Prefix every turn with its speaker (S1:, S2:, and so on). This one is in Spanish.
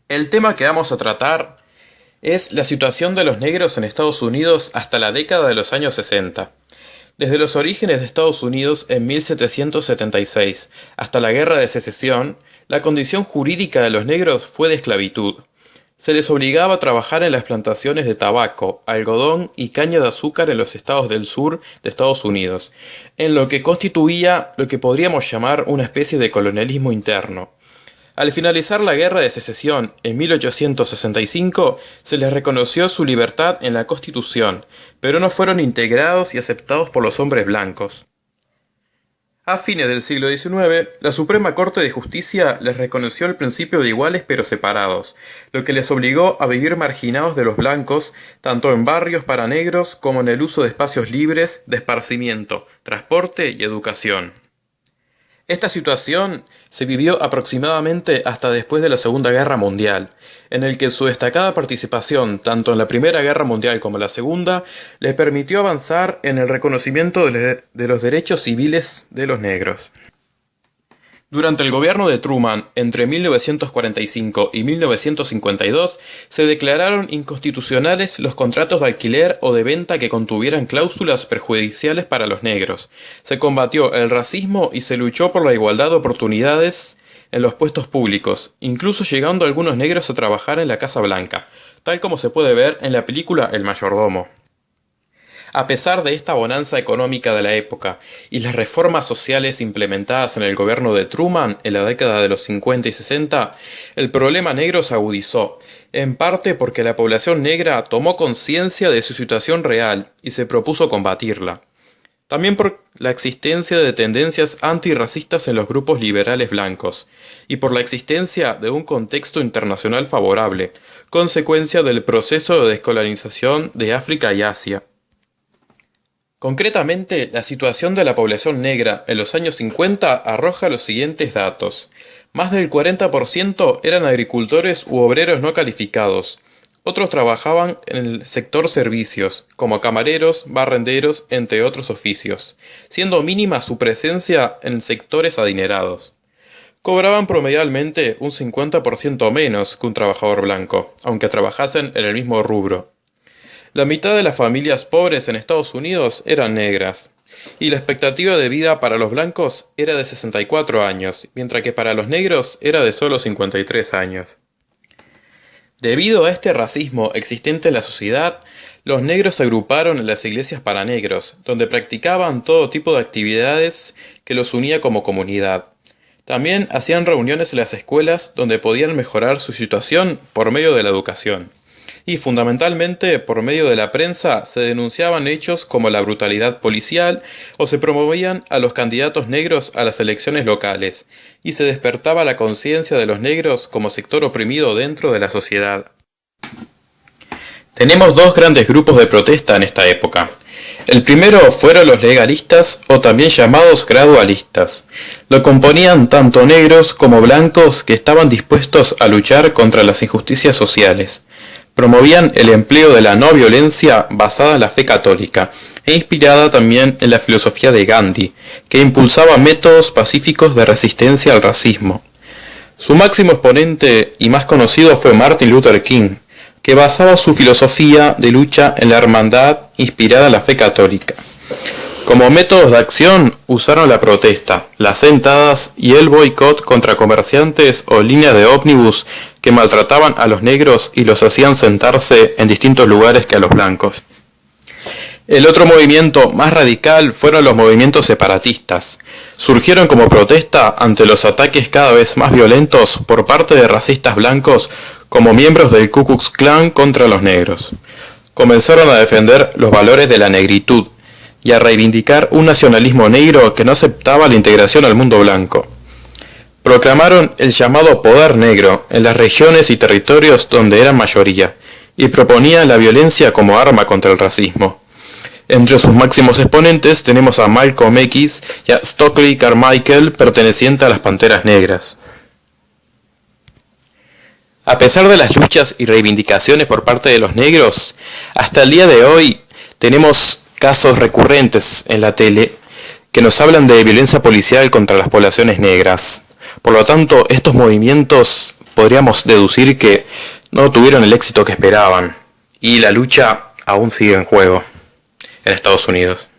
S1: El tema que vamos a tratar es la situación de los negros en Estados Unidos hasta la década de los años 60. Desde los orígenes de Estados Unidos en 1776 hasta la Guerra de Secesión, la condición jurídica de los negros fue de esclavitud. Se les obligaba a trabajar en las plantaciones de tabaco, algodón y caña de azúcar en los estados del sur de Estados Unidos, en lo que constituía lo que podríamos llamar una especie de colonialismo interno. Al finalizar la Guerra de Secesión en 1865, se les reconoció su libertad en la Constitución, pero no fueron integrados y aceptados por los hombres blancos. A fines del siglo XIX, la Suprema Corte de Justicia les reconoció el principio de iguales pero separados, lo que les obligó a vivir marginados de los blancos, tanto en barrios para negros como en el uso de espacios libres de esparcimiento, transporte y educación. Esta situación se vivió aproximadamente hasta después de la Segunda Guerra Mundial, en el que su destacada participación tanto en la Primera Guerra Mundial como en la Segunda les permitió avanzar en el reconocimiento de los derechos civiles de los negros. Durante el gobierno de Truman, entre 1945 y 1952, se declararon inconstitucionales los contratos de alquiler o de venta que contuvieran cláusulas perjudiciales para los negros. Se combatió el racismo y se luchó por la igualdad de oportunidades en los puestos públicos, incluso llegando algunos negros a trabajar en la Casa Blanca, tal como se puede ver en la película El Mayordomo. A pesar de esta bonanza económica de la época y las reformas sociales implementadas en el gobierno de Truman en la década de los 50 y 60, el problema negro se agudizó, en parte porque la población negra tomó conciencia de su situación real y se propuso combatirla. También por la existencia de tendencias antirracistas en los grupos liberales blancos, y por la existencia de un contexto internacional favorable, consecuencia del proceso de descolonización de África y Asia. Concretamente, la situación de la población negra en los años 50 arroja los siguientes datos. Más del 40% eran agricultores u obreros no calificados. Otros trabajaban en el sector servicios, como camareros, barrenderos, entre otros oficios, siendo mínima su presencia en sectores adinerados. Cobraban promedialmente un 50% menos que un trabajador blanco, aunque trabajasen en el mismo rubro. La mitad de las familias pobres en Estados Unidos eran negras, y la expectativa de vida para los blancos era de 64 años, mientras que para los negros era de solo 53 años. Debido a este racismo existente en la sociedad, los negros se agruparon en las iglesias para negros, donde practicaban todo tipo de actividades que los unía como comunidad. También hacían reuniones en las escuelas donde podían mejorar su situación por medio de la educación. Y fundamentalmente por medio de la prensa se denunciaban hechos como la brutalidad policial o se promovían a los candidatos negros a las elecciones locales, y se despertaba la conciencia de los negros como sector oprimido dentro de la sociedad. Tenemos dos grandes grupos de protesta en esta época. El primero fueron los legalistas o también llamados gradualistas. Lo componían tanto negros como blancos que estaban dispuestos a luchar contra las injusticias sociales. Promovían el empleo de la no violencia basada en la fe católica e inspirada también en la filosofía de Gandhi, que impulsaba métodos pacíficos de resistencia al racismo. Su máximo exponente y más conocido fue Martin Luther King, que basaba su filosofía de lucha en la hermandad inspirada en la fe católica. Como métodos de acción usaron la protesta, las sentadas y el boicot contra comerciantes o líneas de ómnibus que maltrataban a los negros y los hacían sentarse en distintos lugares que a los blancos. El otro movimiento más radical fueron los movimientos separatistas. Surgieron como protesta ante los ataques cada vez más violentos por parte de racistas blancos como miembros del Ku Klux Klan contra los negros. Comenzaron a defender los valores de la negritud y a reivindicar un nacionalismo negro que no aceptaba la integración al mundo blanco. Proclamaron el llamado poder negro en las regiones y territorios donde eran mayoría, y proponían la violencia como arma contra el racismo. Entre sus máximos exponentes tenemos a Malcolm X y a Stokely Carmichael, perteneciente a las Panteras Negras. A pesar de las luchas y reivindicaciones por parte de los negros, hasta el día de hoy tenemos casos recurrentes en la tele que nos hablan de violencia policial contra las poblaciones negras. Por lo tanto, estos movimientos podríamos deducir que no tuvieron el éxito que esperaban y la lucha aún sigue en juego en Estados Unidos.